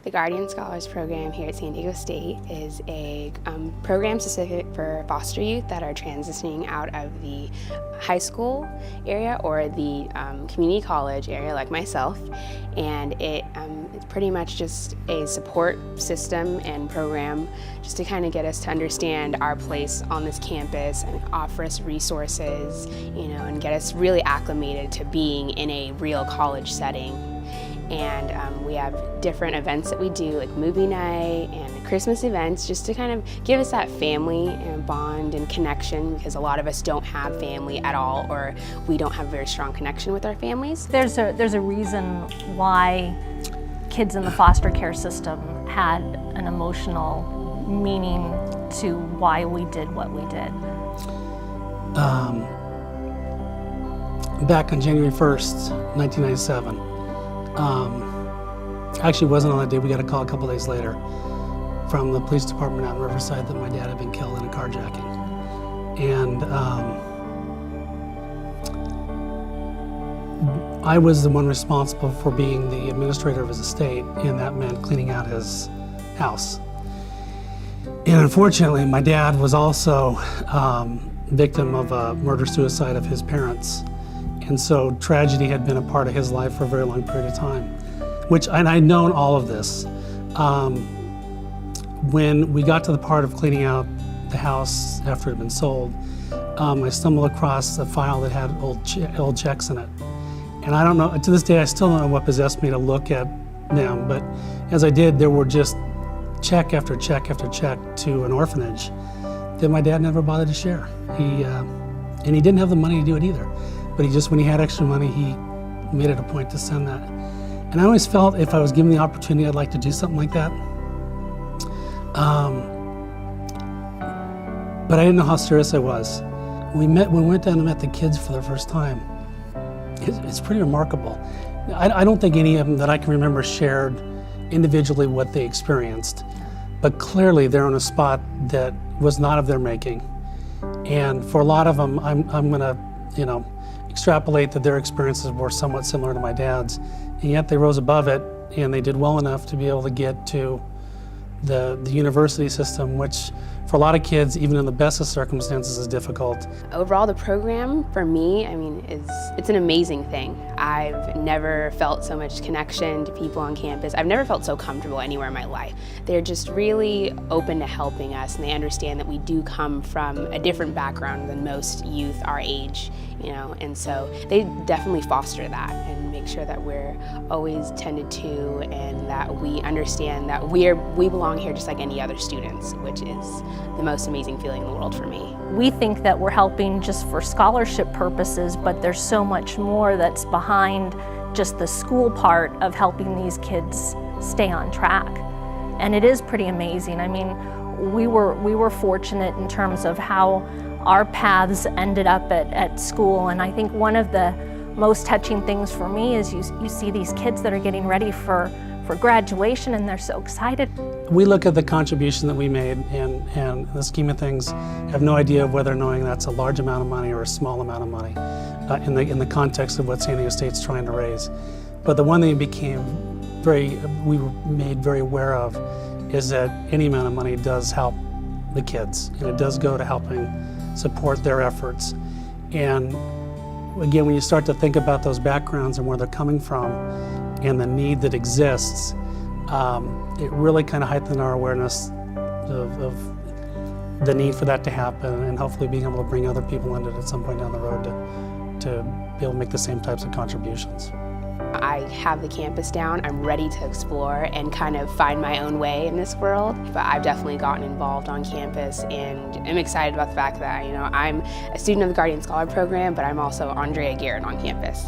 The Guardian Scholars Program here at San Diego State is a program specific for foster youth that are transitioning out of the high school area or the community college area like myself, and it's pretty much just a support system and program just to kind of get us to understand our place on this campus and offer us resources, and get us really acclimated to being in a real college setting. And we have different events that we do, like movie night and Christmas events, just to kind of give us that family and bond and connection, because a lot of us don't have family at all, or we don't have a very strong connection with our families. There's a reason why kids in the foster care system had an emotional meaning to why we did what we did. Back on January 1st, 1997, actually wasn't on that day. We got a call a couple days later from the police department out in Riverside that my dad had been killed in a carjacking. And I was the one responsible for being the administrator of his estate, and that meant cleaning out his house. And unfortunately, my dad was also victim of a murder-suicide of his parents. And so tragedy had been a part of his life for a very long period of time, and I'd known all of this. When we got to the part of cleaning out the house after it had been sold, I stumbled across a file that had old checks in it. And I don't know, to this day, I still don't know what possessed me to look at them, but as I did, there were just check after check after check to an orphanage that my dad never bothered to share. And he didn't have the money to do it either. But when he had extra money, he made it a point to send that. And I always felt if I was given the opportunity, I'd like to do something like that. But I didn't know how serious I was. We went down and met the kids for the first time. It's pretty remarkable. I don't think any of them that I can remember shared individually what they experienced, but clearly they're in a spot that was not of their making. And for a lot of them, I'm gonna, extrapolate that their experiences were somewhat similar to my dad's, and yet they rose above it, and they did well enough to be able to get to the university system, which for a lot of kids, even in the best of circumstances, is difficult. Overall, the program for me, it's an amazing thing. I've never felt so much connection to people on campus. I've never felt so comfortable anywhere in my life. They're just really open to helping us, and they understand that we do come from a different background than most youth our age, and so they definitely foster that and make sure that we're always tended to, and that we understand that we belong here just like any other students, which is the most amazing feeling in the world for me. We think that we're helping just for scholarship purposes, but there's so much more that's behind just the school part of helping these kids stay on track. And it is pretty amazing. We were fortunate in terms of how our paths ended up at school, and I think one of the most touching things for me is you see these kids that are getting ready for graduation, and they're so excited. We look at the contribution that we made, and in the scheme of things, have no idea of whether knowing that's a large amount of money or a small amount of money in the context of what San Diego State's trying to raise. But the one thing we were made very aware of is that any amount of money does help the kids, and it does go to helping support their efforts. And again, when you start to think about those backgrounds and where they're coming from and the need that exists, it really kind of heightened our awareness of the need for that to happen, and hopefully being able to bring other people into it at some point down the road to be able to make the same types of contributions. I have the campus down. I'm ready to explore and kind of find my own way in this world. But I've definitely gotten involved on campus, and I'm excited about the fact that I'm a student of the Guardian Scholar Program, but I'm also Andrea Garrett on campus.